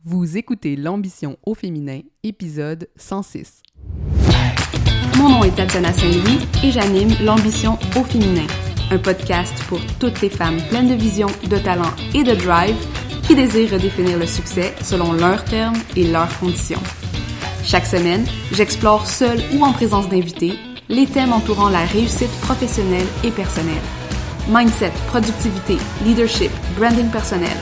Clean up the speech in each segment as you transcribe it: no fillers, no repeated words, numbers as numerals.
Vous écoutez l'ambition au féminin, épisode 106. Mon nom est Tatiana Saint-Louis et j'anime l'ambition au féminin, un podcast pour toutes les femmes pleines de vision, de talent et de drive qui désirent redéfinir le succès selon leurs termes et leurs conditions. Chaque semaine, j'explore seule ou en présence d'invités les thèmes entourant la réussite professionnelle et personnelle. Mindset, productivité, leadership, branding personnel.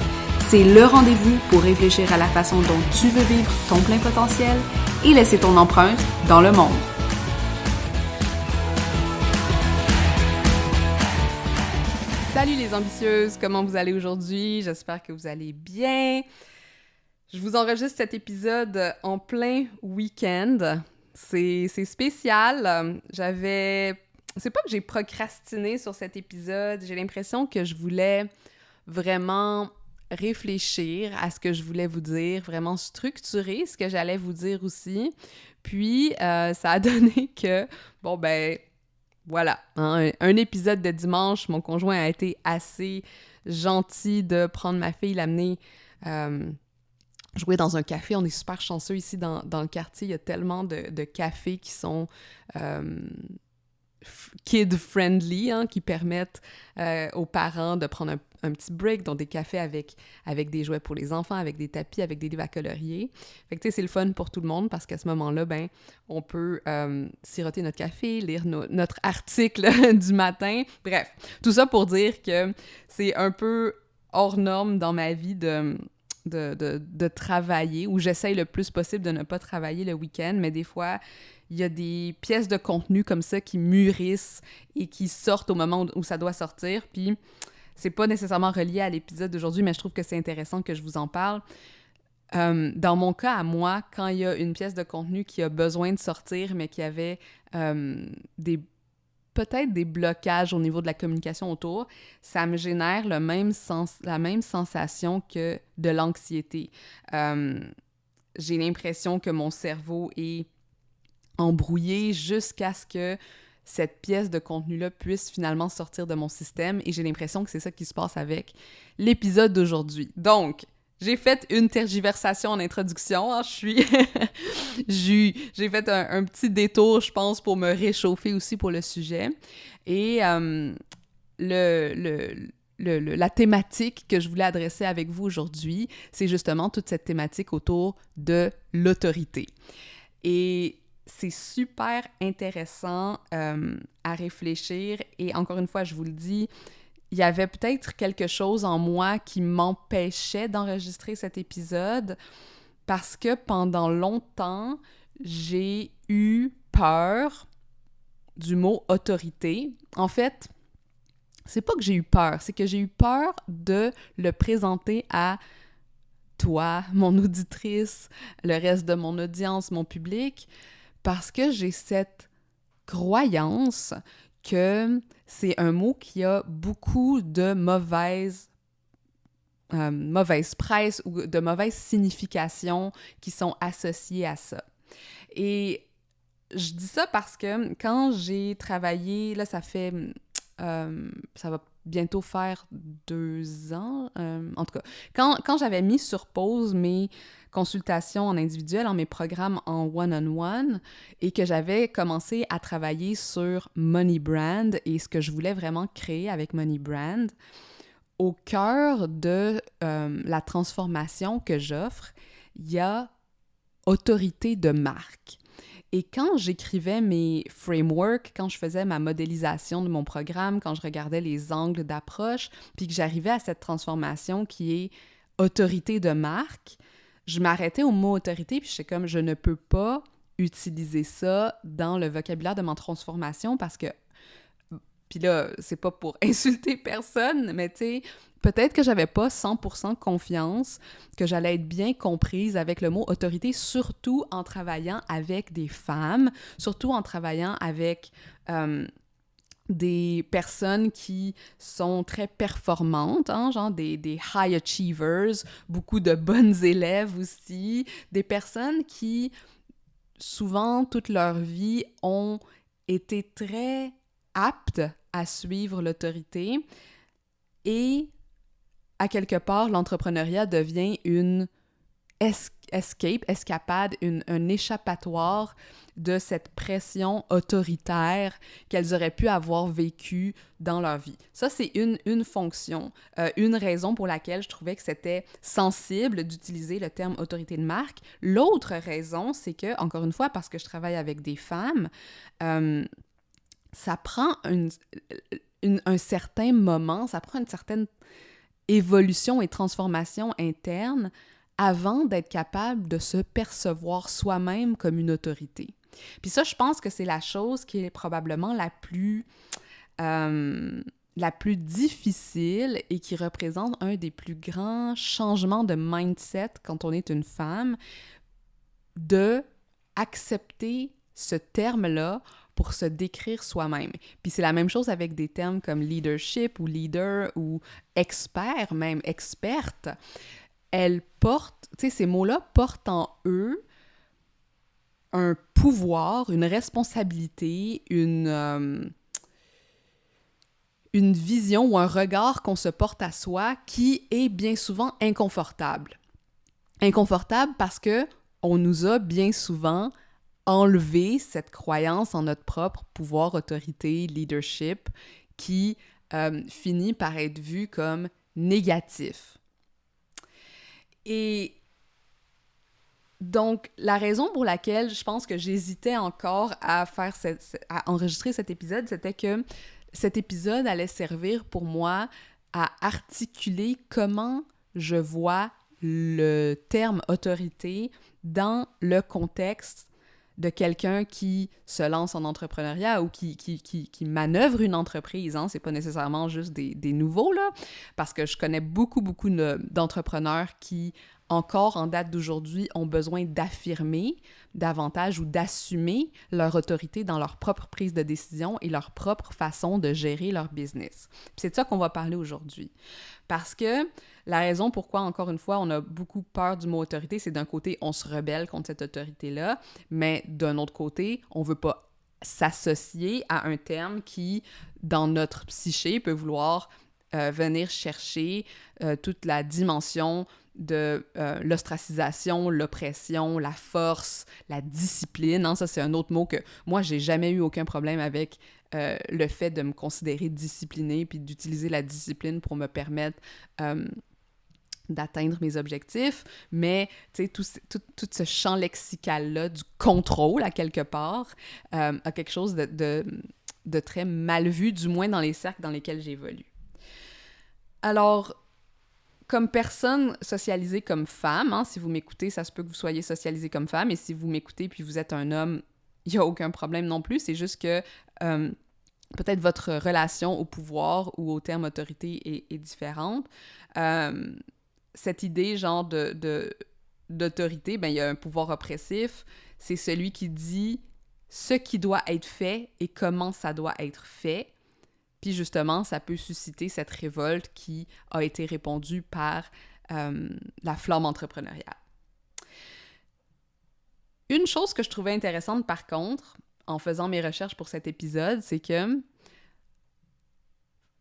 C'est le rendez-vous pour réfléchir à la façon dont tu veux vivre ton plein potentiel et laisser ton empreinte dans le monde. Salut les ambitieuses, comment vous allez aujourd'hui? J'espère que vous allez bien. Je vous enregistre cet épisode en plein week-end. C'est spécial. C'est pas que j'ai procrastiné sur cet épisode. J'ai l'impression que je voulais vraiment réfléchir à ce que je voulais vous dire, vraiment structurer ce que j'allais vous dire aussi. Puis, ça a donné que, voilà, hein, un épisode de dimanche, mon conjoint a été assez gentil de prendre ma fille, l'amener jouer dans un café. On est super chanceux ici dans le quartier. Il y a tellement de cafés qui sont kid-friendly, hein, qui permettent aux parents de prendre un petit break, donc des cafés avec des jouets pour les enfants, avec des tapis, avec des livres à colorier. Fait que, tu sais, c'est le fun pour tout le monde parce qu'à ce moment-là, on peut siroter notre café, lire notre article du matin. Bref, tout ça pour dire que c'est un peu hors norme dans ma vie de travailler, où j'essaye le plus possible de ne pas travailler le week-end, mais des fois, il y a des pièces de contenu comme ça qui mûrissent et qui sortent au moment où ça doit sortir, puis c'est pas nécessairement relié à l'épisode d'aujourd'hui, mais je trouve que c'est intéressant que je vous en parle. Dans mon cas, à moi, quand il y a une pièce de contenu qui a besoin de sortir, mais qui avait peut-être des blocages au niveau de la communication autour, ça me génère la même sensation que de l'anxiété. J'ai l'impression que mon cerveau est embrouillé jusqu'à ce que cette pièce de contenu-là puisse finalement sortir de mon système, et j'ai l'impression que c'est ça qui se passe avec l'épisode d'aujourd'hui. Donc, j'ai fait une tergiversation en introduction, hein, j'ai fait un petit détour, je pense, pour me réchauffer aussi pour le sujet. Et la thématique que je voulais adresser avec vous aujourd'hui, c'est justement toute cette thématique autour de l'autorité. Et c'est super intéressant à réfléchir, et encore une fois, je vous le dis, il y avait peut-être quelque chose en moi qui m'empêchait d'enregistrer cet épisode parce que pendant longtemps, j'ai eu peur du mot autorité. En fait, c'est pas que j'ai eu peur, c'est que j'ai eu peur de le présenter à toi, mon auditrice, le reste de mon audience, mon public, parce que j'ai cette croyance que c'est un mot qui a beaucoup de mauvaise presse ou de mauvaises significations qui sont associées à ça. Et je dis ça parce que quand j'ai travaillé, là ça va bientôt faire 2 ans, en tout cas, quand j'avais mis sur pause mes consultations en individuel, mes programmes en one-on-one, et que j'avais commencé à travailler sur Money Brand et ce que je voulais vraiment créer avec Money Brand, au cœur de la transformation que j'offre, il y a autorité de marque. Et quand j'écrivais mes frameworks, quand je faisais ma modélisation de mon programme, quand je regardais les angles d'approche, puis que j'arrivais à cette transformation qui est autorité de marque, je m'arrêtais au mot autorité, puis j'étais comme, je ne peux pas utiliser ça dans le vocabulaire de ma transformation parce que, puis là, c'est pas pour insulter personne, mais tu sais, peut-être que j'avais pas 100% confiance que j'allais être bien comprise avec le mot autorité, surtout en travaillant avec des femmes, surtout en travaillant avec des personnes qui sont très performantes, hein, genre des high achievers, beaucoup de bonnes élèves aussi, des personnes qui, souvent, toute leur vie, ont été très aptes à suivre l'autorité, et à quelque part, l'entrepreneuriat devient une escapade, un échappatoire de cette pression autoritaire qu'elles auraient pu avoir vécue dans leur vie. Ça, c'est une fonction, une raison pour laquelle je trouvais que c'était sensible d'utiliser le terme autorité de marque. L'autre raison, c'est que, encore une fois, parce que je travaille avec des femmes, ça prend un certain moment, ça prend une certaine évolution et transformation interne avant d'être capable de se percevoir soi-même comme une autorité. Puis ça, je pense que c'est la chose qui est probablement la plus difficile et qui représente un des plus grands changements de mindset quand on est une femme, de accepter ce terme-là pour se décrire soi-même. Puis c'est la même chose avec des termes comme leadership ou leader ou expert, même experte. Elles portent, tu sais, ces mots-là portent en eux un pouvoir, une responsabilité, une vision ou un regard qu'on se porte à soi qui est bien souvent inconfortable. Inconfortable parce que on nous a bien souvent enlevé cette croyance en notre propre pouvoir, autorité, leadership, qui finit par être vu comme négatif. Et donc, la raison pour laquelle je pense que j'hésitais encore à enregistrer cet épisode, c'était que cet épisode allait servir pour moi à articuler comment je vois le terme autorité dans le contexte de quelqu'un qui se lance en entrepreneuriat ou qui manœuvre une entreprise. Hein? C'est pas nécessairement juste des nouveaux, là, parce que je connais beaucoup d'entrepreneurs qui, encore en date d'aujourd'hui, ont besoin d'affirmer davantage ou d'assumer leur autorité dans leur propre prise de décision et leur propre façon de gérer leur business. Puis c'est de ça qu'on va parler aujourd'hui. Parce que la raison pourquoi, encore une fois, on a beaucoup peur du mot autorité, c'est d'un côté, on se rebelle contre cette autorité-là, mais d'un autre côté, on veut pas s'associer à un terme qui, dans notre psyché, peut vouloir venir chercher toute la dimension de l'ostracisation, l'oppression, la force, la discipline. Hein? Ça, c'est un autre mot que moi, j'ai jamais eu aucun problème avec le fait de me considérer disciplinée puis d'utiliser la discipline pour me permettre d'atteindre mes objectifs. Mais, tu sais, tout ce champ lexical-là du contrôle, à quelque part, a quelque chose de très mal vu, du moins dans les cercles dans lesquels j'évolue. Alors, comme personne socialisée comme femme, hein, si vous m'écoutez, ça se peut que vous soyez socialisée comme femme, et si vous m'écoutez puis vous êtes un homme, il n'y a aucun problème non plus, c'est juste que peut-être votre relation au pouvoir ou au terme autorité est différente. Cette idée, genre, d'autorité, ben il y a un pouvoir oppressif, c'est celui qui dit ce qui doit être fait et comment ça doit être fait. Puis justement, ça peut susciter cette révolte qui a été répandue par la flamme entrepreneuriale. Une chose que je trouvais intéressante, par contre, en faisant mes recherches pour cet épisode, c'est que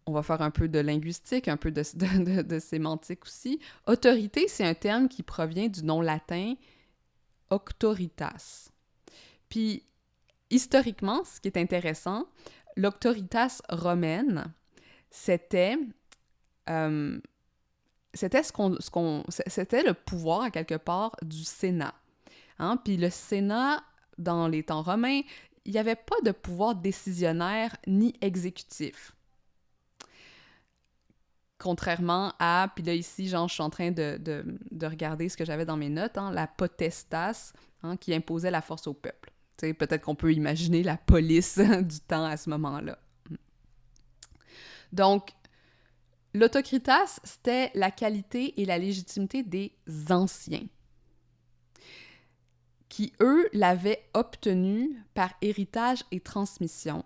on va faire un peu de linguistique, un peu de sémantique aussi. Autorité, c'est un terme qui provient du nom latin auctoritas. Puis, historiquement, ce qui est intéressant, l'auctoritas romaine, c'était c'était le pouvoir, à quelque part, du Sénat. Hein? Puis le Sénat, dans les temps romains, il n'y avait pas de pouvoir décisionnaire ni exécutif. Contrairement à, puis là ici, genre, je suis en train de regarder ce que j'avais dans mes notes, hein, la potestas, hein, qui imposait la force au peuple. T'sais, peut-être qu'on peut imaginer la police du temps à ce moment-là. Donc, l'autocritas, c'était la qualité et la légitimité des anciens, qui, eux, l'avaient obtenue par héritage et transmission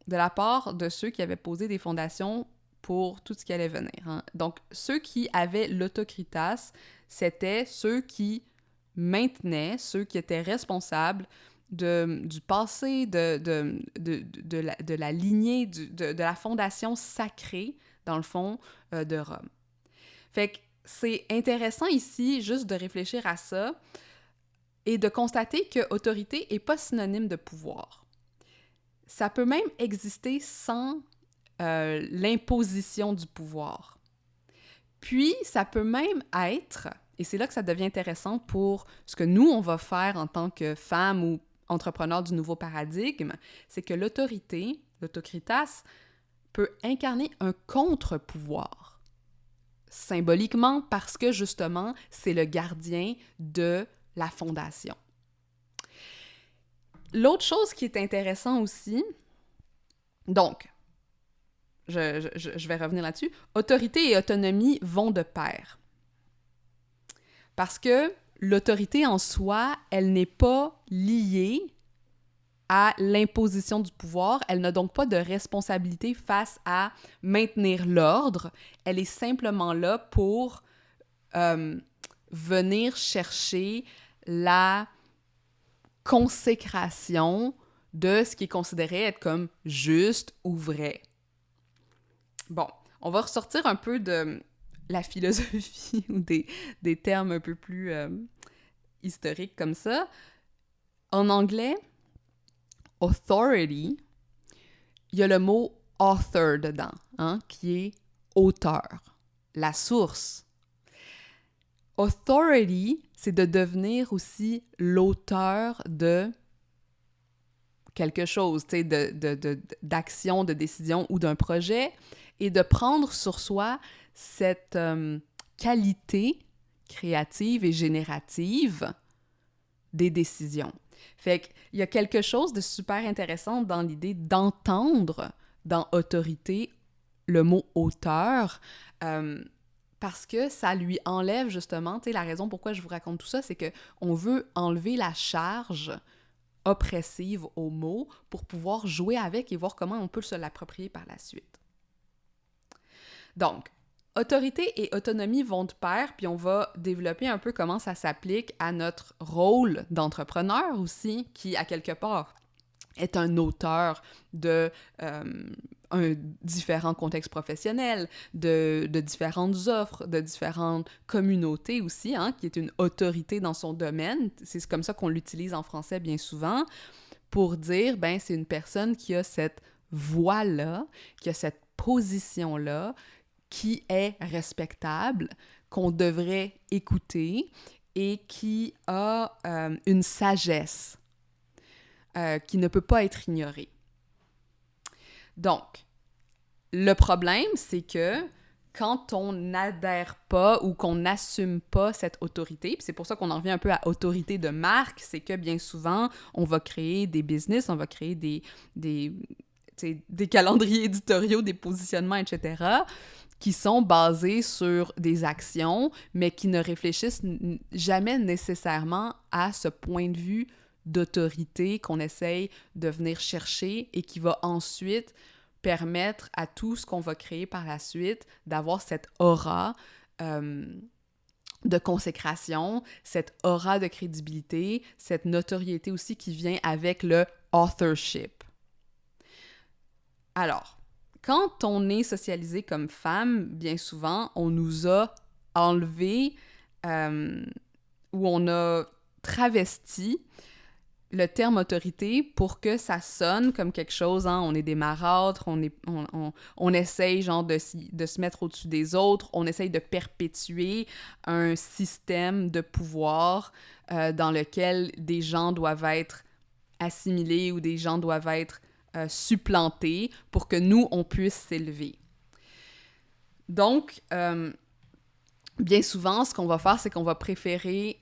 de la part de ceux qui avaient posé des fondations pour tout ce qui allait venir. Hein. Donc, ceux qui avaient l'autocritas, c'était ceux qui maintenaient, ceux qui étaient responsables du passé, de la lignée, de la fondation sacrée, dans le fond, de Rome. Fait que c'est intéressant ici juste de réfléchir à ça et de constater que autorité n'est pas synonyme de pouvoir. Ça peut même exister sans l'imposition du pouvoir. Puis, ça peut même être, et c'est là que ça devient intéressant pour ce que nous, on va faire en tant que femmes ou entrepreneurs du nouveau paradigme, c'est que l'autorité, l'autocritas, peut incarner un contre-pouvoir. Symboliquement, parce que justement, c'est le gardien de la fondation. L'autre chose qui est intéressant aussi, donc, je vais revenir là-dessus, autorité et autonomie vont de pair. Parce que l'autorité en soi, elle n'est pas liée à l'imposition du pouvoir, elle n'a donc pas de responsabilité face à maintenir l'ordre, elle est simplement là pour venir chercher la consécration de ce qui est considéré être comme juste ou vrai. Bon, on va ressortir un peu de la philosophie ou des termes un peu plus historiques comme ça. En anglais, authority, il y a le mot author dedans, hein, qui est auteur, la source. Authority, c'est de devenir aussi l'auteur de quelque chose, tu sais, d'action, de décision ou d'un projet, et de prendre sur soi cette qualité créative et générative des décisions. Fait qu'il y a quelque chose de super intéressant dans l'idée d'entendre dans autorité le mot auteur, parce que ça lui enlève justement, tu sais, la raison pourquoi je vous raconte tout ça, c'est qu'on veut enlever la charge oppressive au mot pour pouvoir jouer avec et voir comment on peut se l'approprier par la suite. Donc, autorité et autonomie vont de pair, puis on va développer un peu comment ça s'applique à notre rôle d'entrepreneur aussi, qui, à quelque part, est un auteur de différents contextes professionnels, de différentes offres, de différentes communautés aussi, hein, qui est une autorité dans son domaine. C'est comme ça qu'on l'utilise en français bien souvent, pour dire, ben c'est une personne qui a cette voix-là, qui a cette position-là, qui est respectable, qu'on devrait écouter et qui a une sagesse qui ne peut pas être ignorée. Donc, le problème, c'est que quand on n'adhère pas ou qu'on n'assume pas cette autorité, puis c'est pour ça qu'on en revient un peu à autorité de marque, c'est que bien souvent, on va créer des business, on va créer des calendriers éditoriaux, des positionnements, etc., qui sont basés sur des actions, mais qui ne réfléchissent jamais nécessairement à ce point de vue d'autorité qu'on essaye de venir chercher et qui va ensuite permettre à tout ce qu'on va créer par la suite d'avoir cette aura de consécration, cette aura de crédibilité, cette notoriété aussi qui vient avec le authorship. Alors, quand on est socialisé comme femme, bien souvent, on nous a enlevé ou on a travesti le terme autorité pour que ça sonne comme quelque chose, hein, on est des marâtres, on essaye genre de se mettre au-dessus des autres, on essaye de perpétuer un système de pouvoir dans lequel des gens doivent être assimilés ou des gens doivent être supplantés pour que nous, on puisse s'élever. Donc, bien souvent, ce qu'on va faire, c'est qu'on va préférer,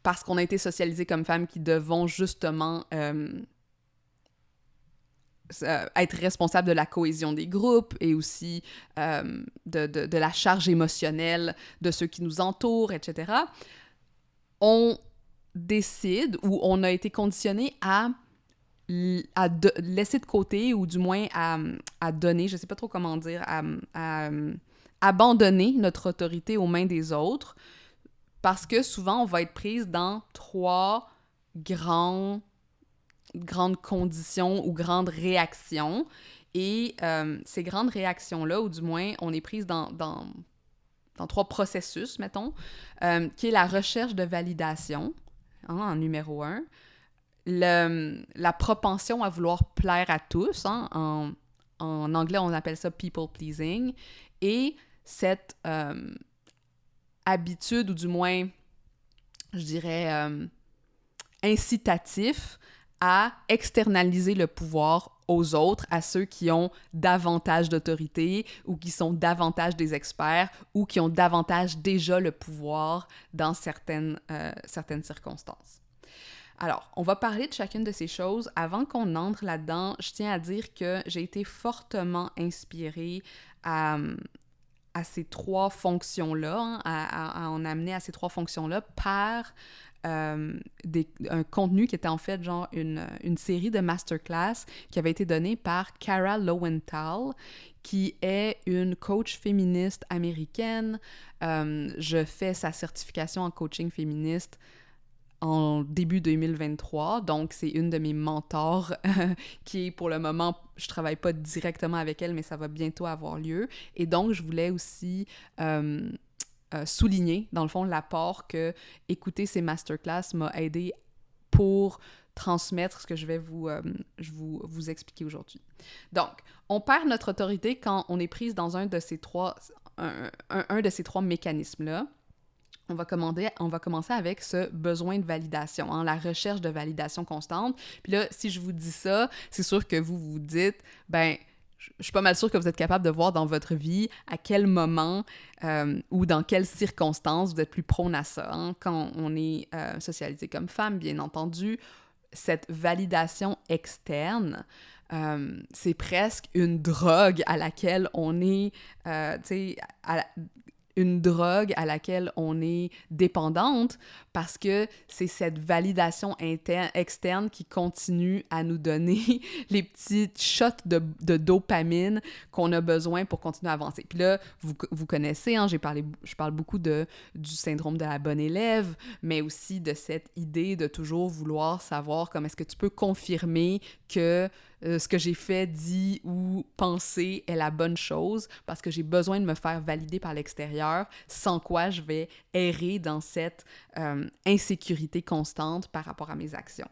parce qu'on a été socialisés comme femmes qui devons justement être responsables de la cohésion des groupes et aussi de la charge émotionnelle de ceux qui nous entourent, etc., on décide ou on a été conditionné à laisser de côté ou du moins à donner, je ne sais pas trop comment dire, à abandonner notre autorité aux mains des autres, parce que souvent, on va être prise dans 3 grandes conditions ou grandes réactions. Et ces grandes réactions-là, ou du moins, on est prise dans dans 3 processus, mettons, qui est la recherche de validation, hein, en numéro 1, la propension à vouloir plaire à tous, hein, en anglais, on appelle ça « people pleasing », et cette habitude, ou du moins, je dirais, incitatif à externaliser le pouvoir aux autres, à ceux qui ont davantage d'autorité ou qui sont davantage des experts ou qui ont davantage déjà le pouvoir dans certaines circonstances. Alors, on va parler de chacune de ces choses. Avant qu'on entre là-dedans, je tiens à dire que j'ai été fortement inspirée à ces 3 fonctions-là, hein, à en amener à ces 3 fonctions-là par un contenu qui était en fait genre une série de masterclass qui avait été donnée par Cara Lowenthal, qui est une coach féministe américaine. Je fais sa certification en coaching féministe en début 2023, donc c'est une de mes mentors qui est pour le moment, je travaille pas directement avec elle, mais ça va bientôt avoir lieu. Et donc, je voulais aussi souligner, dans le fond, l'apport que écouter ces masterclass m'a aidé pour transmettre ce que je vais vous expliquer aujourd'hui. Donc, on perd notre autorité quand on est prise dans un de ces 3 mécanismes-là. On va commencer avec ce besoin de validation, hein, la recherche de validation constante. Puis là, si je vous dis ça, c'est sûr que vous vous dites, ben, je suis pas mal sûre que vous êtes capable de voir dans votre vie à quel moment ou dans quelles circonstances vous êtes plus prône à ça. Hein. Quand on est socialisé comme femme, bien entendu, cette validation externe, c'est presque une drogue à laquelle on est, une drogue à laquelle on est dépendante parce que c'est cette validation externe qui continue à nous donner les petites shots de dopamine qu'on a besoin pour continuer à avancer. Puis là, vous connaissez, hein, je parle beaucoup du syndrome de la bonne élève, mais aussi de cette idée de toujours vouloir savoir comment est-ce que tu peux confirmer que ce que j'ai fait, dit ou pensé est la bonne chose parce que j'ai besoin de me faire valider par l'extérieur, sans quoi je vais errer dans cette insécurité constante par rapport à mes actions.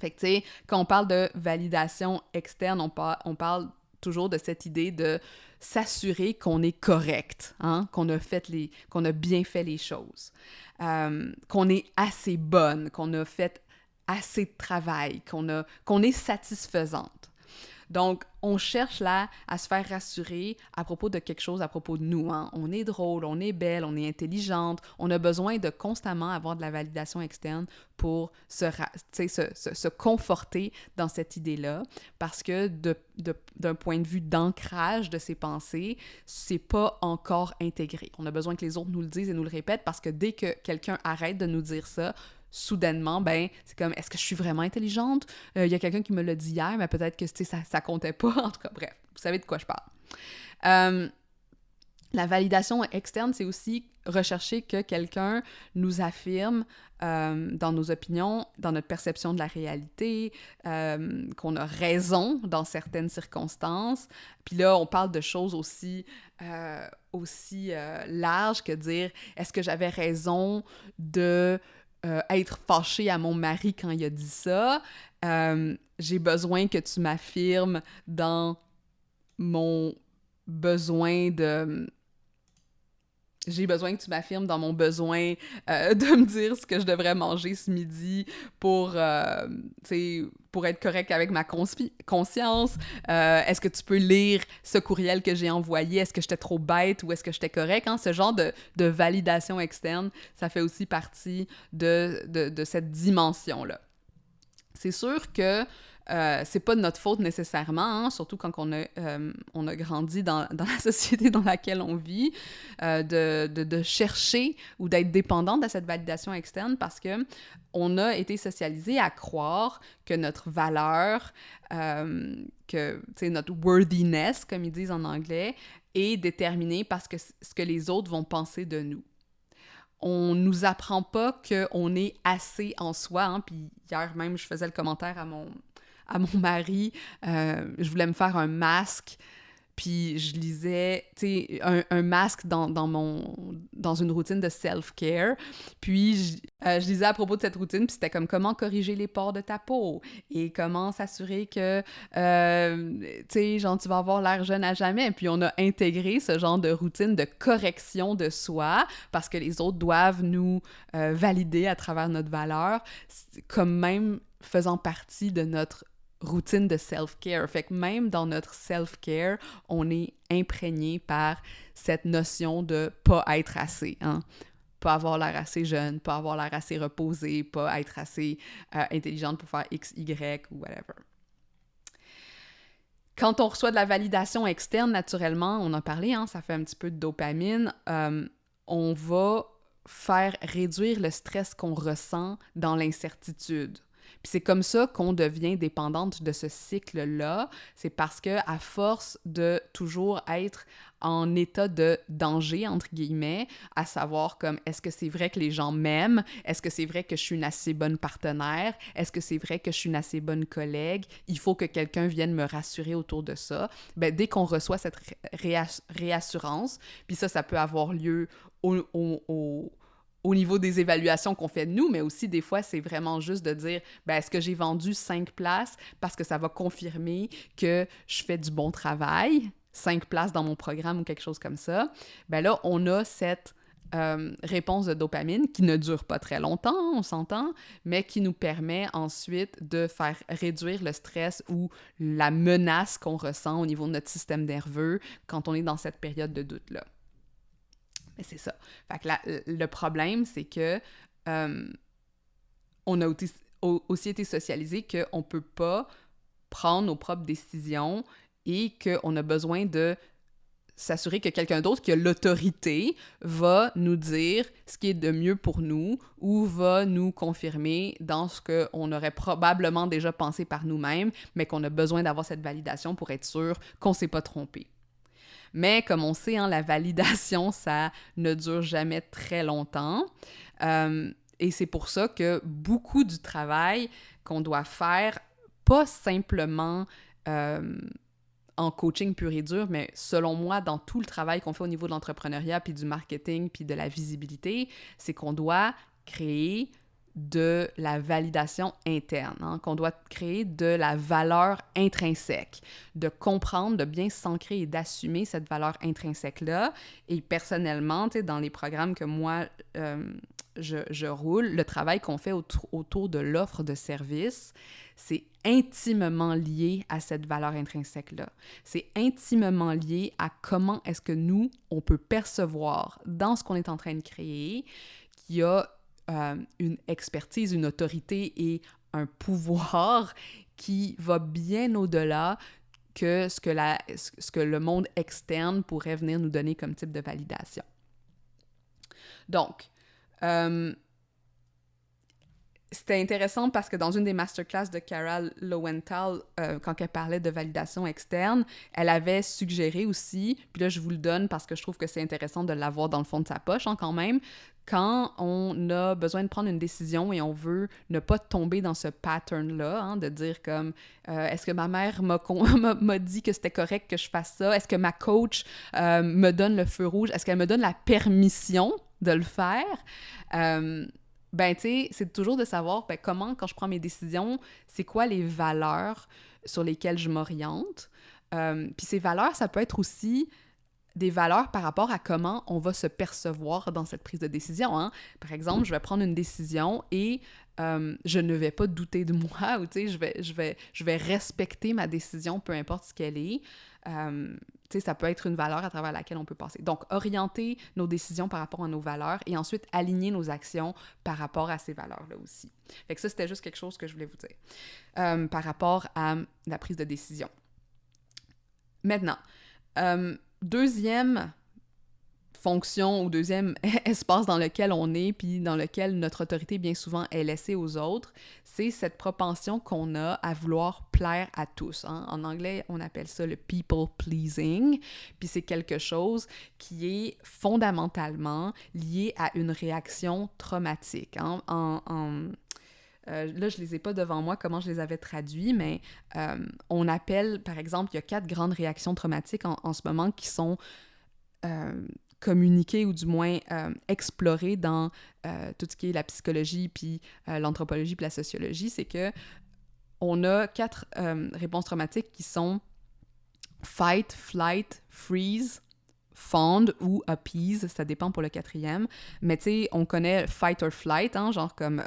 Fait que, tu sais, quand on parle de validation externe, on parle toujours de cette idée de s'assurer qu'on est correct, hein? qu'on a bien fait les choses, qu'on est assez bonne, qu'on a fait assez de travail, qu'on est satisfaisante. Donc, on cherche là à se faire rassurer à propos de quelque chose, à propos de nous. Hein? On est drôle, on est belle, on est intelligente. On a besoin de constamment avoir de la validation externe pour se conforter dans cette idée-là. Parce que d'un point de vue d'ancrage de ses pensées, c'est pas encore intégré. On a besoin que les autres nous le disent et nous le répètent parce que dès que quelqu'un arrête de nous dire ça, soudainement, ben, c'est comme, est-ce que je suis vraiment intelligente? Il y a quelqu'un qui me l'a dit hier, mais peut-être que, ça comptait pas. En tout cas, bref, vous savez de quoi je parle. La validation externe, c'est aussi rechercher que quelqu'un nous affirme dans nos opinions, dans notre perception de la réalité, qu'on a raison dans certaines circonstances. Puis là, on parle de choses aussi larges que dire, est-ce que j'avais raison de être fâchée à mon mari quand il a dit ça. J'ai besoin que tu m'affirmes dans mon besoin de... J'ai besoin que tu m'affirmes dans mon besoin de me dire ce que je devrais manger ce midi pour être correct avec ma conscience. Est-ce que tu peux lire ce courriel que j'ai envoyé? Est-ce que j'étais trop bête ou est-ce que j'étais correct? Hein? Ce genre de validation externe, ça fait aussi partie de cette dimension-là. C'est sûr que c'est pas de notre faute nécessairement, hein, surtout quand on a grandi dans la société dans laquelle on vit, de chercher ou d'être dépendante de cette validation externe parce que on a été socialisé à croire que notre valeur, que notre worthiness, comme ils disent en anglais, est déterminée parce que ce que les autres vont penser de nous. On nous apprend pas qu'on est assez en soi, hein, puis hier même, je faisais le commentaire à mon mari, je voulais me faire un masque, puis je lisais, tu sais, un masque dans une routine de self-care, puis je lisais à propos de cette routine, puis c'était comme comment corriger les pores de ta peau et comment s'assurer que, tu sais, genre, tu vas avoir l'air jeune à jamais. Puis on a intégré ce genre de routine de correction de soi parce que les autres doivent nous valider à travers notre valeur, comme même faisant partie de notre routine de self-care. Fait que même dans notre self-care, on est imprégné par cette notion de pas être assez, hein? Pas avoir l'air assez jeune, pas avoir l'air assez reposé, pas être assez intelligente pour faire X, Y ou whatever. Quand on reçoit de la validation externe, naturellement, on en parlait, hein, ça fait un petit peu de dopamine, on va faire réduire le stress qu'on ressent dans l'incertitude. Puis c'est comme ça qu'on devient dépendante de ce cycle-là. C'est parce que à force de toujours être en état de danger, entre guillemets, à savoir comme est-ce que c'est vrai que les gens m'aiment? Est-ce que c'est vrai que je suis une assez bonne partenaire? Est-ce que c'est vrai que je suis une assez bonne collègue? Il faut que quelqu'un vienne me rassurer autour de ça. Ben, dès qu'on reçoit cette réassurance, puis ça peut avoir lieu au niveau des évaluations qu'on fait de nous, mais aussi des fois, c'est vraiment juste de dire, ben, est-ce que j'ai vendu 5 places parce que ça va confirmer que je fais du bon travail, 5 places dans mon programme ou quelque chose comme ça. Ben là, on a cette réponse de dopamine qui ne dure pas très longtemps, on s'entend, mais qui nous permet ensuite de faire réduire le stress ou la menace qu'on ressent au niveau de notre système nerveux quand on est dans cette période de doute-là. Mais c'est ça. Fait que le problème, c'est que on a aussi été socialisé qu'on ne peut pas prendre nos propres décisions et qu'on a besoin de s'assurer que quelqu'un d'autre qui a l'autorité va nous dire ce qui est de mieux pour nous ou va nous confirmer dans ce qu'on aurait probablement déjà pensé par nous-mêmes, mais qu'on a besoin d'avoir cette validation pour être sûr qu'on ne s'est pas trompé. Mais comme on sait, hein, la validation, ça ne dure jamais très longtemps. Et c'est pour ça que beaucoup du travail qu'on doit faire, pas simplement en coaching pur et dur, mais selon moi, dans tout le travail qu'on fait au niveau de l'entrepreneuriat, puis du marketing, puis de la visibilité, c'est qu'on doit créer de la validation interne, hein, qu'on doit créer de la valeur intrinsèque, de comprendre, de bien s'ancrer et d'assumer cette valeur intrinsèque-là. Et personnellement, tu sais, dans les programmes que moi, je roule, le travail qu'on fait autour de l'offre de service, c'est intimement lié à cette valeur intrinsèque-là. C'est intimement lié à comment est-ce que nous, on peut percevoir dans ce qu'on est en train de créer qu'il y a une expertise, une autorité et un pouvoir qui va bien au-delà que ce que le monde externe pourrait venir nous donner comme type de validation. Donc, c'était intéressant parce que dans une des masterclass de Cara Lowenthal, quand elle parlait de validation externe, elle avait suggéré aussi, puis là je vous le donne parce que je trouve que c'est intéressant de l'avoir dans le fond de sa poche hein, quand même, quand on a besoin de prendre une décision et on veut ne pas tomber dans ce pattern-là, hein, de dire comme est-ce que ma mère m'a dit que c'était correct que je fasse ça? Est-ce que ma coach me donne le feu rouge? Est-ce qu'elle me donne la permission de le faire? Ben, tu sais, c'est toujours de savoir ben, comment, quand je prends mes décisions, c'est quoi les valeurs sur lesquelles je m'oriente. Puis ces valeurs, ça peut être aussi des valeurs par rapport à comment on va se percevoir dans cette prise de décision. Hein? Par exemple, je vais prendre une décision et je ne vais pas douter de moi ou tu sais, je vais respecter ma décision, peu importe ce qu'elle est. Tu sais, ça peut être une valeur à travers laquelle on peut passer. Donc, orienter nos décisions par rapport à nos valeurs et ensuite aligner nos actions par rapport à ces valeurs-là aussi. Fait que ça, c'était juste quelque chose que je voulais vous dire par rapport à la prise de décision. Maintenant, deuxième fonction ou deuxième espace dans lequel on est puis dans lequel notre autorité bien souvent est laissée aux autres, c'est cette propension qu'on a à vouloir plaire à tous. Hein? En anglais, on appelle ça le people pleasing, puis c'est quelque chose qui est fondamentalement lié à une réaction traumatique. Hein? là, je les ai pas devant moi, comment je les avais traduits, mais on appelle, par exemple, il y a 4 grandes réactions traumatiques en ce moment qui sont communiquées ou du moins explorées dans tout ce qui est la psychologie, puis l'anthropologie, puis la sociologie. C'est que on a 4 réponses traumatiques qui sont fight, flight, freeze, fond ou appease, ça dépend pour le 4e. Mais tu sais, on connaît fight or flight, hein, genre comme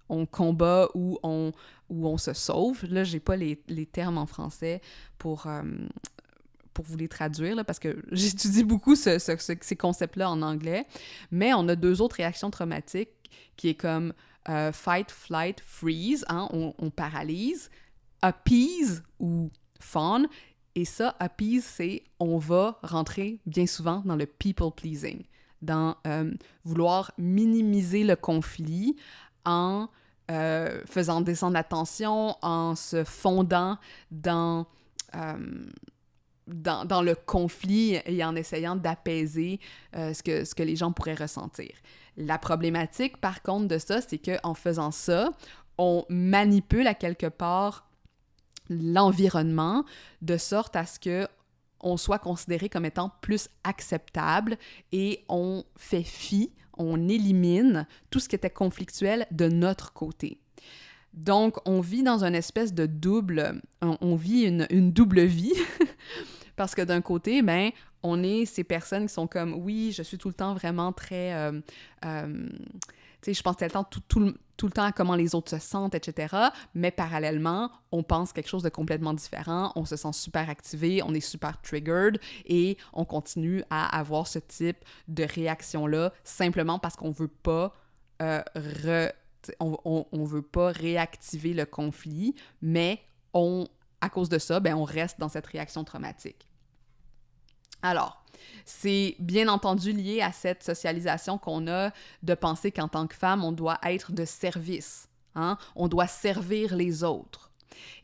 on combat ou on se sauve. Là, j'ai pas les termes en français pour vous les traduire, là, parce que j'étudie beaucoup ces concepts-là en anglais. Mais on a 2 autres réactions traumatiques qui est comme fight, flight, freeze, hein, on paralyse, appease ou fawn. Et ça, appease, c'est on va rentrer bien souvent dans le people pleasing, dans vouloir minimiser le conflit en faisant descendre la tension, en se fondant dans le conflit et en essayant d'apaiser ce que les gens pourraient ressentir. La problématique, par contre, de ça, c'est qu'en faisant ça, on manipule à quelque part l'environnement de sorte à ce que on soit considéré comme étant plus acceptable et on fait fi, on élimine tout ce qui était conflictuel de notre côté. Donc, on vit dans une espèce de on vit une double vie parce que d'un côté, ben, on est ces personnes qui sont comme, oui, je suis tout le temps vraiment très... tu sais, je pense tout le temps à comment les autres se sentent, etc. Mais parallèlement, on pense quelque chose de complètement différent, on se sent super activé, on est super triggered et on continue à avoir ce type de réaction-là simplement parce qu'on veut pas on veut pas réactiver le conflit, mais à cause de ça, ben, on reste dans cette réaction traumatique. Alors, c'est bien entendu lié à cette socialisation qu'on a de penser qu'en tant que femme, on doit être de service, hein? On doit servir les autres.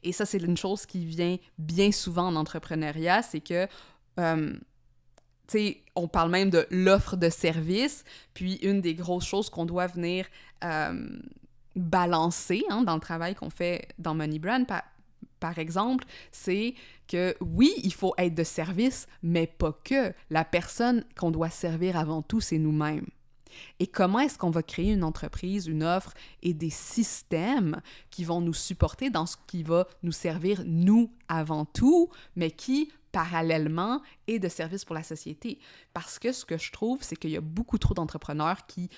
Et ça, c'est une chose qui vient bien souvent en entrepreneuriat, c'est que, tu sais, on parle même de l'offre de service, puis une des grosses choses qu'on doit venir balancer, hein, dans le travail qu'on fait dans Money Brand, par exemple, c'est que oui, il faut être de service, mais pas que. La personne qu'on doit servir avant tout, c'est nous-mêmes. Et comment est-ce qu'on va créer une entreprise, une offre et des systèmes qui vont nous supporter dans ce qui va nous servir, nous, avant tout, mais qui, parallèlement, est de service pour la société? Parce que ce que je trouve, c'est qu'il y a beaucoup trop d'entrepreneurs qui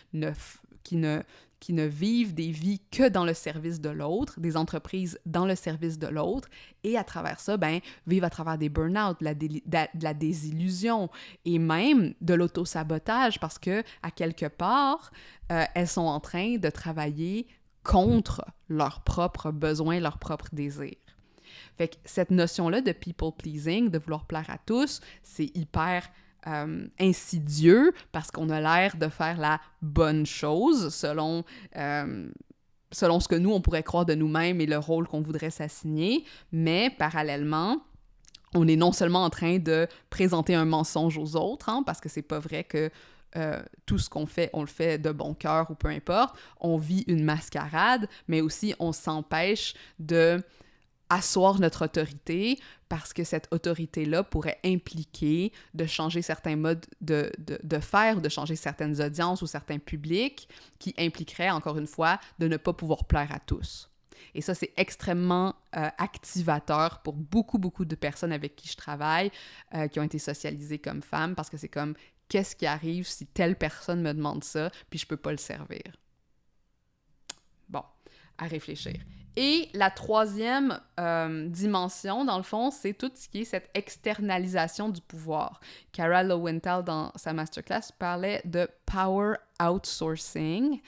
ne vivent des vies que dans le service de l'autre, des entreprises dans le service de l'autre, et à travers ça, ben, vivent à travers des burn-out, de la désillusion et même de l'auto-sabotage parce que, à quelque part, elles sont en train de travailler contre leurs propres besoins, leurs propres désirs. Fait que cette notion-là de people-pleasing, de vouloir plaire à tous, c'est hyper insidieux parce qu'on a l'air de faire la bonne chose selon ce que nous, on pourrait croire de nous-mêmes et le rôle qu'on voudrait s'assigner, mais parallèlement, on est non seulement en train de présenter un mensonge aux autres, hein, parce que c'est pas vrai que tout ce qu'on fait, on le fait de bon cœur ou peu importe, on vit une mascarade, mais aussi on s'empêche de asseoir notre autorité parce que cette autorité-là pourrait impliquer de changer certains modes de faire, de changer certaines audiences ou certains publics qui impliqueraient, encore une fois, de ne pas pouvoir plaire à tous. Et ça, c'est extrêmement activateur pour beaucoup, beaucoup de personnes avec qui je travaille, qui ont été socialisées comme femmes, parce que c'est comme, qu'est-ce qui arrive si telle personne me demande ça, puis je peux pas le servir? Bon, à réfléchir. Et la troisième dimension, dans le fond, c'est tout ce qui est cette externalisation du pouvoir. Cara Lowenthal, dans sa masterclass, parlait de « power outsourcing »,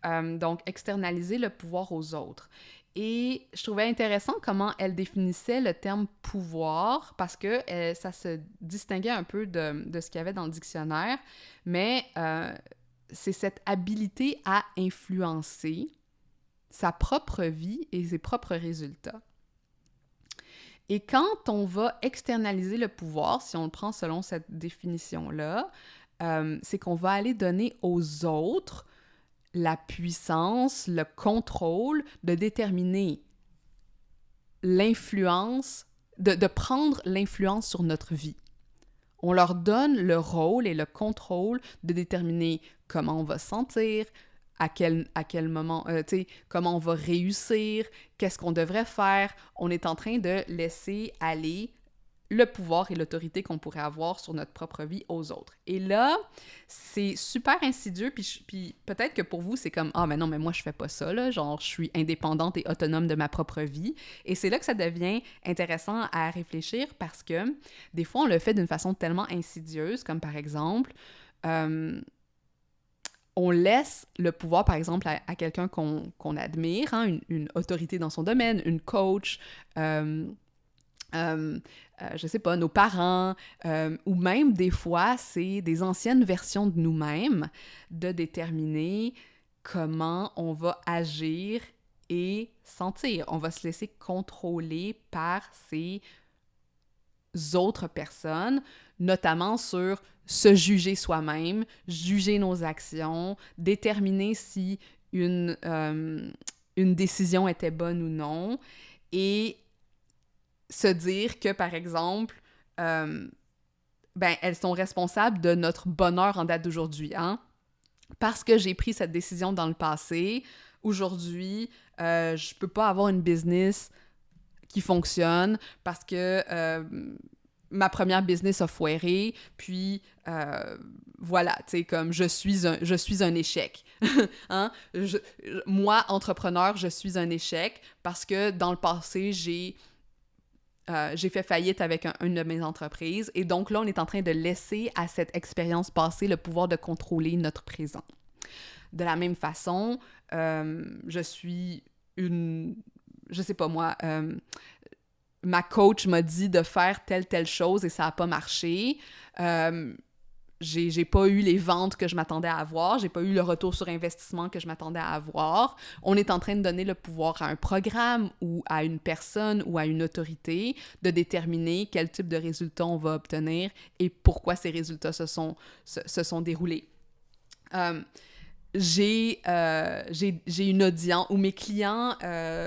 donc externaliser le pouvoir aux autres. Et je trouvais intéressant comment elle définissait le terme « pouvoir » parce que ça se distinguait un peu de ce qu'il y avait dans le dictionnaire, mais c'est cette habilité à influencer sa propre vie et ses propres résultats. Et quand on va externaliser le pouvoir, si on le prend selon cette définition-là, c'est qu'on va aller donner aux autres la puissance, le contrôle de déterminer l'influence, de prendre l'influence sur notre vie. On leur donne le rôle et le contrôle de déterminer comment on va se sentir, à quel moment, comment on va réussir, qu'est-ce qu'on devrait faire. On est en train de laisser aller le pouvoir et l'autorité qu'on pourrait avoir sur notre propre vie aux autres. Et là, c'est super insidieux, puis peut-être que pour vous, c'est comme « Ah, mais non, mais moi, je fais pas ça, là. Genre, je suis indépendante et autonome de ma propre vie. » Et c'est là que ça devient intéressant à réfléchir parce que des fois, on le fait d'une façon tellement insidieuse, comme par exemple, on laisse le pouvoir, par exemple, à quelqu'un qu'on admire, hein, une autorité dans son domaine, une coach, je sais pas, nos parents, ou même des fois, c'est des anciennes versions de nous-mêmes, de déterminer comment on va agir et sentir. On va se laisser contrôler par ces autres personnes, notamment sur se juger soi-même, juger nos actions, déterminer si une décision était bonne ou non, et se dire que, par exemple, elles sont responsables de notre bonheur en date d'aujourd'hui, hein? Parce que j'ai pris cette décision dans le passé, aujourd'hui, je peux pas avoir une business qui fonctionne parce que ma première business a foiré, puis voilà, tu sais, comme je suis un échec. Hein? Moi, entrepreneur, je suis un échec parce que dans le passé, j'ai fait faillite avec une de mes entreprises. Et donc là, on est en train de laisser à cette expérience passée le pouvoir de contrôler notre présent. De la même façon, je suis je sais pas moi, ma coach m'a dit de faire telle chose et ça n'a pas marché. J'ai pas eu les ventes que je m'attendais à avoir, j'ai pas eu le retour sur investissement que je m'attendais à avoir. On est en train de donner le pouvoir à un programme ou à une personne ou à une autorité de déterminer quel type de résultats on va obtenir et pourquoi ces résultats se sont déroulés. J'ai une audience où mes clients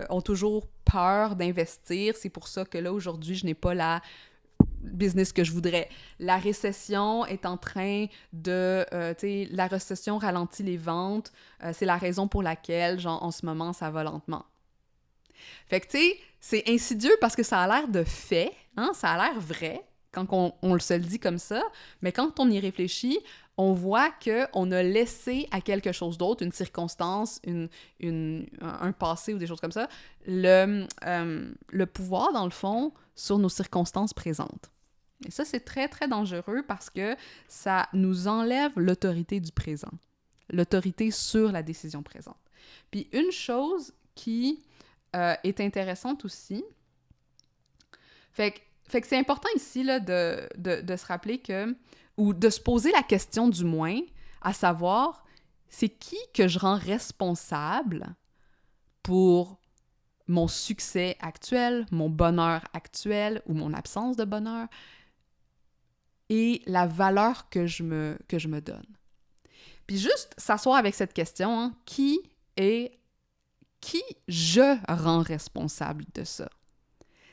ont toujours peur d'investir. C'est pour ça que là, aujourd'hui, je n'ai pas la business que je voudrais. La récession est en train de... la récession ralentit les ventes. C'est la raison pour laquelle, genre, en ce moment, ça va lentement. Fait que, tu sais, c'est insidieux parce que ça a l'air de fait, hein? Ça a l'air vrai quand on se le dit comme ça, mais quand on y réfléchit, on voit qu'on a laissé à quelque chose d'autre, une circonstance, un passé ou des choses comme ça, le pouvoir, dans le fond, sur nos circonstances présentes. Et ça, c'est très, très dangereux parce que ça nous enlève l'autorité du présent, l'autorité sur la décision présente. Puis une chose qui est intéressante aussi, fait que c'est important ici là, de se rappeler que, ou de se poser la question du moins, à savoir, c'est qui que je rends responsable pour mon succès actuel, mon bonheur actuel ou mon absence de bonheur et la valeur que je me donne. Puis juste s'asseoir avec cette question, hein, qui je rends responsable de ça?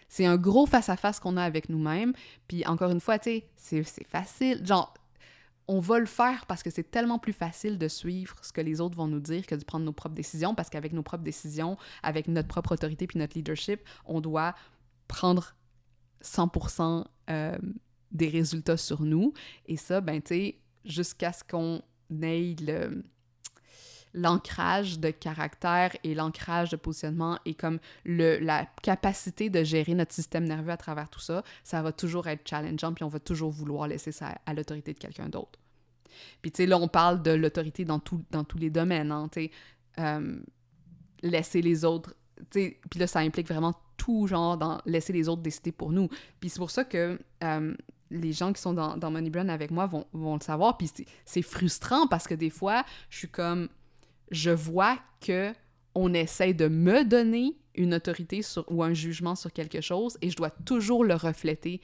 C'est un gros face-à-face qu'on a avec nous-mêmes. Puis encore une fois, tu sais, c'est facile. Genre, on va le faire parce que c'est tellement plus facile de suivre ce que les autres vont nous dire que de prendre nos propres décisions, parce qu'avec nos propres décisions, avec notre propre autorité puis notre leadership, on doit prendre 100% des résultats sur nous. Et ça, ben, tu sais, jusqu'à ce qu'on ait l'ancrage de caractère et l'ancrage de positionnement et comme la capacité de gérer notre système nerveux à travers tout ça, ça va toujours être challengeant puis on va toujours vouloir laisser ça à l'autorité de quelqu'un d'autre. Puis tu sais, là, on parle de l'autorité dans tous les domaines, hein, tu sais, laisser les autres, tu sais, puis là, ça implique vraiment tout, genre, dans laisser les autres décider pour nous. Puis c'est pour ça que les gens qui sont dans Money Brand avec moi vont le savoir, puis c'est frustrant parce que des fois, je suis comme... Je vois qu'on essaie de me donner une autorité ou un jugement sur quelque chose et je dois toujours le refléter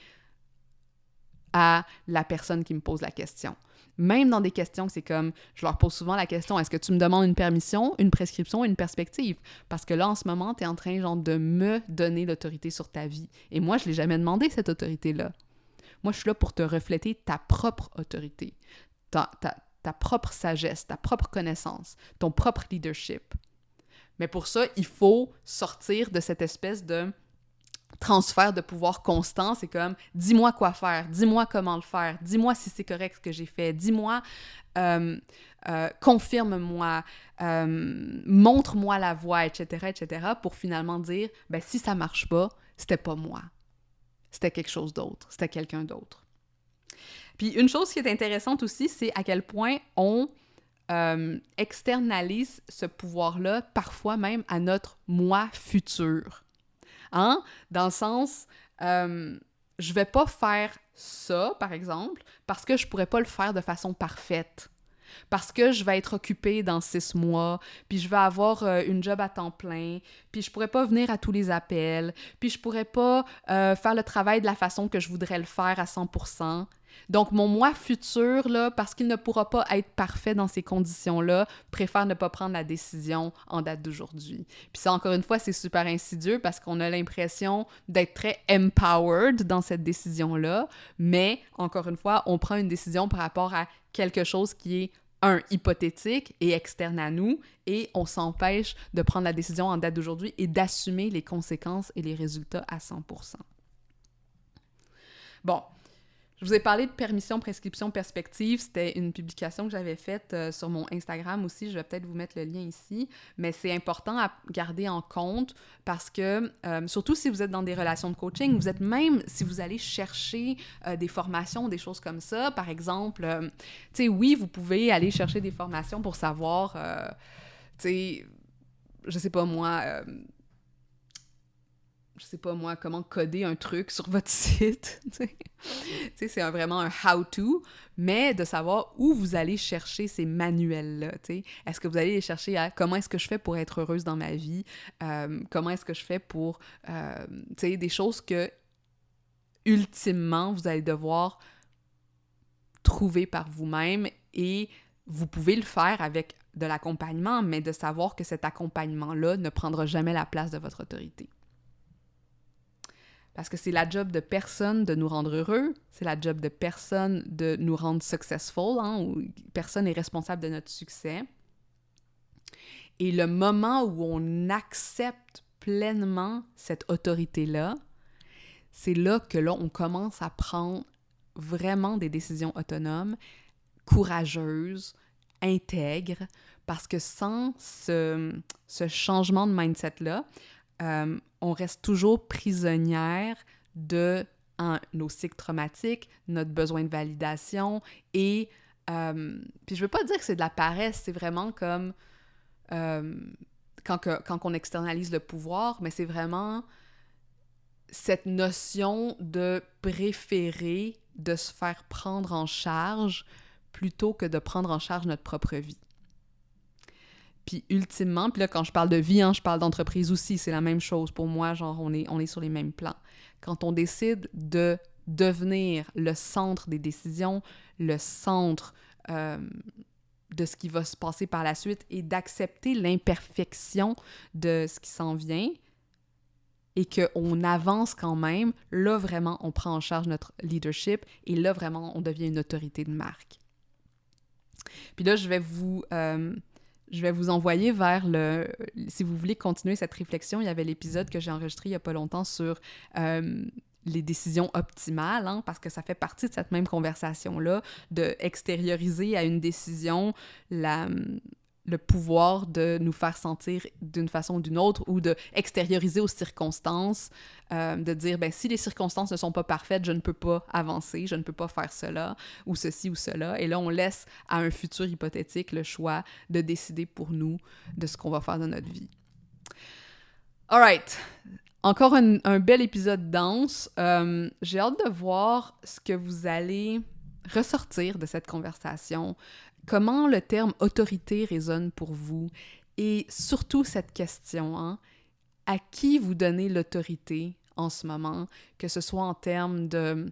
à la personne qui me pose la question. Même dans des questions, c'est comme, je leur pose souvent la question, est-ce que tu me demandes une permission, une prescription, une perspective? Parce que là, en ce moment, tu es en train, genre, de me donner l'autorité sur ta vie. Et moi, je l'ai jamais demandé, cette autorité-là. Moi, je suis là pour te refléter ta propre autorité, ta propre sagesse, ta propre connaissance, ton propre leadership. Mais pour ça, il faut sortir de cette espèce de transfert de pouvoir constant. C'est comme, dis-moi quoi faire, dis-moi comment le faire, dis-moi si c'est correct ce que j'ai fait, dis-moi, confirme-moi, montre-moi la voie, etc., etc., pour finalement dire, ben si ça marche pas, c'était pas moi. C'était quelque chose d'autre, c'était quelqu'un d'autre. Puis une chose qui est intéressante aussi, c'est à quel point on externalise ce pouvoir-là, parfois même à notre moi futur. Hein? Dans le sens, je vais pas faire ça, par exemple, parce que je pourrais pas le faire de façon parfaite. Parce que je vais être occupée dans 6 mois, puis je vais avoir une job à temps plein, puis je pourrais pas venir à tous les appels, puis je pourrais pas faire le travail de la façon que je voudrais le faire à 100%. Donc, mon moi futur, là, parce qu'il ne pourra pas être parfait dans ces conditions-là, préfère ne pas prendre la décision en date d'aujourd'hui. Puis ça, encore une fois, c'est super insidieux parce qu'on a l'impression d'être très empowered dans cette décision-là, mais, encore une fois, on prend une décision par rapport à quelque chose qui est hypothétique et externe à nous, et on s'empêche de prendre la décision en date d'aujourd'hui et d'assumer les conséquences et les résultats à 100%. Bon, je vous ai parlé de permission, prescription, perspective. C'était une publication que j'avais faite sur mon Instagram aussi. Je vais peut-être vous mettre le lien ici. Mais c'est important à garder en compte parce que, surtout si vous êtes dans des relations de coaching, vous êtes même, si vous allez chercher des formations, des choses comme ça, par exemple, tu sais, oui, vous pouvez aller chercher des formations pour savoir, tu sais, je sais pas moi, comment coder un truc sur votre site. Tu sais, c'est vraiment un how-to, mais de savoir où vous allez chercher ces manuels-là. Tu sais. Est-ce que vous allez les chercher à comment est-ce que je fais pour être heureuse dans ma vie? Comment est-ce que je fais pour... tu sais, des choses que, ultimement, vous allez devoir trouver par vous-même et vous pouvez le faire avec de l'accompagnement, mais de savoir que cet accompagnement-là ne prendra jamais la place de votre autorité. Parce que c'est la job de personne de nous rendre heureux, c'est la job de personne de nous rendre successful, hein, où personne n'est responsable de notre succès. Et le moment où on accepte pleinement cette autorité-là, c'est là que là, on commence à prendre vraiment des décisions autonomes, courageuses, intègres, parce que sans ce changement de mindset-là, on reste toujours prisonnière de nos cycles traumatiques, notre besoin de validation et... puis je veux pas dire que c'est de la paresse, c'est vraiment comme quand on externalise le pouvoir, mais c'est vraiment cette notion de préférer de se faire prendre en charge plutôt que de prendre en charge notre propre vie. Puis ultimement, puis là, quand je parle de vie, hein, je parle d'entreprise aussi, c'est la même chose pour moi, genre on est sur les mêmes plans. Quand on décide de devenir le centre des décisions, le centre de ce qui va se passer par la suite et d'accepter l'imperfection de ce qui s'en vient et qu'on avance quand même, là vraiment, on prend en charge notre leadership et là vraiment, on devient une autorité de marque. Puis là, je vais vous envoyer vers si vous voulez continuer cette réflexion, il y avait l'épisode que j'ai enregistré il n'y a pas longtemps sur les décisions optimales, hein, parce que ça fait partie de cette même conversation-là, de extérioriser à une décision le pouvoir de nous faire sentir d'une façon ou d'une autre, ou de extérioriser aux circonstances, de dire, ben si les circonstances ne sont pas parfaites, je ne peux pas avancer, je ne peux pas faire cela, ou ceci ou cela. Et là, on laisse à un futur hypothétique le choix de décider pour nous de ce qu'on va faire dans notre vie. All right! Encore un bel épisode dense. J'ai hâte de voir ce que vous allez ressortir de cette conversation. Comment le terme « autorité » résonne pour vous? Et surtout cette question, hein, à qui vous donnez l'autorité en ce moment, que ce soit en termes de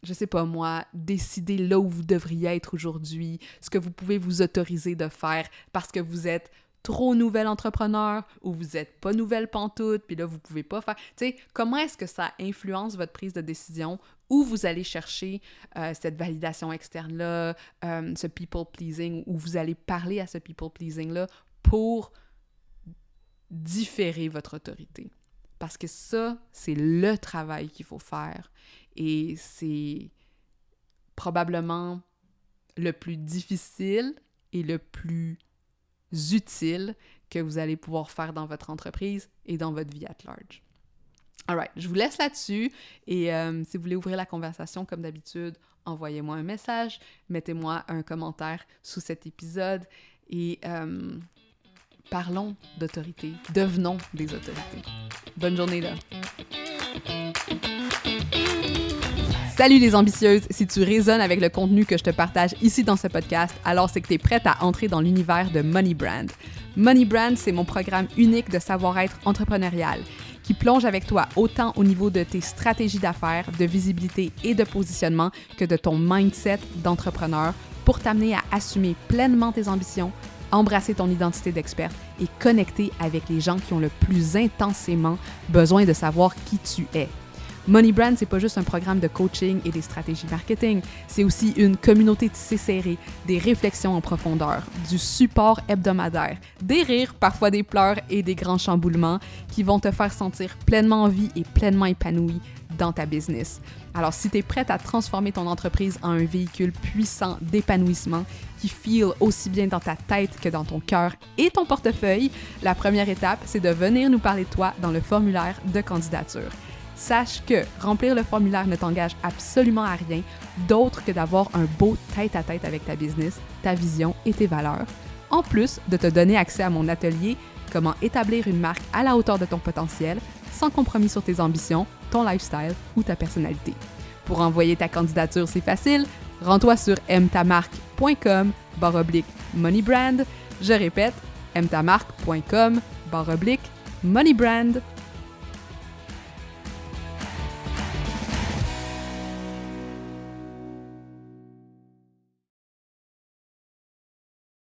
je sais pas moi, décider là où vous devriez être aujourd'hui, ce que vous pouvez vous autoriser de faire parce que vous êtes trop nouvel entrepreneur ou vous êtes pas nouvelle pantoute, puis là, vous pouvez pas faire... Tu sais, comment est-ce que ça influence votre prise de décision, où vous allez chercher cette validation externe-là, ce people-pleasing, où vous allez parler à ce people-pleasing-là pour différer votre autorité. Parce que ça, c'est le travail qu'il faut faire. Et c'est probablement le plus difficile et le plus utile que vous allez pouvoir faire dans votre entreprise et dans votre vie at large. Alright, je vous laisse là-dessus et si vous voulez ouvrir la conversation comme d'habitude, envoyez-moi un message, mettez-moi un commentaire sous cet épisode et parlons d'autorité, devenons des autorités. Bonne journée là! Salut les ambitieuses! Si tu résonnes avec le contenu que je te partage ici dans ce podcast, alors c'est que tu es prête à entrer dans l'univers de Money Brand. Money Brand, c'est mon programme unique de savoir-être entrepreneurial qui plonge avec toi autant au niveau de tes stratégies d'affaires, de visibilité et de positionnement que de ton mindset d'entrepreneur pour t'amener à assumer pleinement tes ambitions, embrasser ton identité d'experte et connecter avec les gens qui ont le plus intensément besoin de savoir qui tu es. Money Brand, c'est pas juste un programme de coaching et des stratégies marketing, c'est aussi une communauté tissée serrée, des réflexions en profondeur, du support hebdomadaire, des rires, parfois des pleurs et des grands chamboulements qui vont te faire sentir pleinement en vie et pleinement épanoui dans ta business. Alors, si tu es prête à transformer ton entreprise en un véhicule puissant d'épanouissement qui feel aussi bien dans ta tête que dans ton cœur et ton portefeuille, la première étape, c'est de venir nous parler de toi dans le formulaire de candidature. Sache que remplir le formulaire ne t'engage absolument à rien d'autre que d'avoir un beau tête-à-tête avec ta business, ta vision et tes valeurs, en plus de te donner accès à mon atelier « Comment établir une marque à la hauteur de ton potentiel, sans compromis sur tes ambitions, ton lifestyle ou ta personnalité. » Pour envoyer ta candidature, c'est facile. Rends-toi sur aime-ta-marque.com/moneybrand. Je répète, aime-ta-marque.com/moneybrand.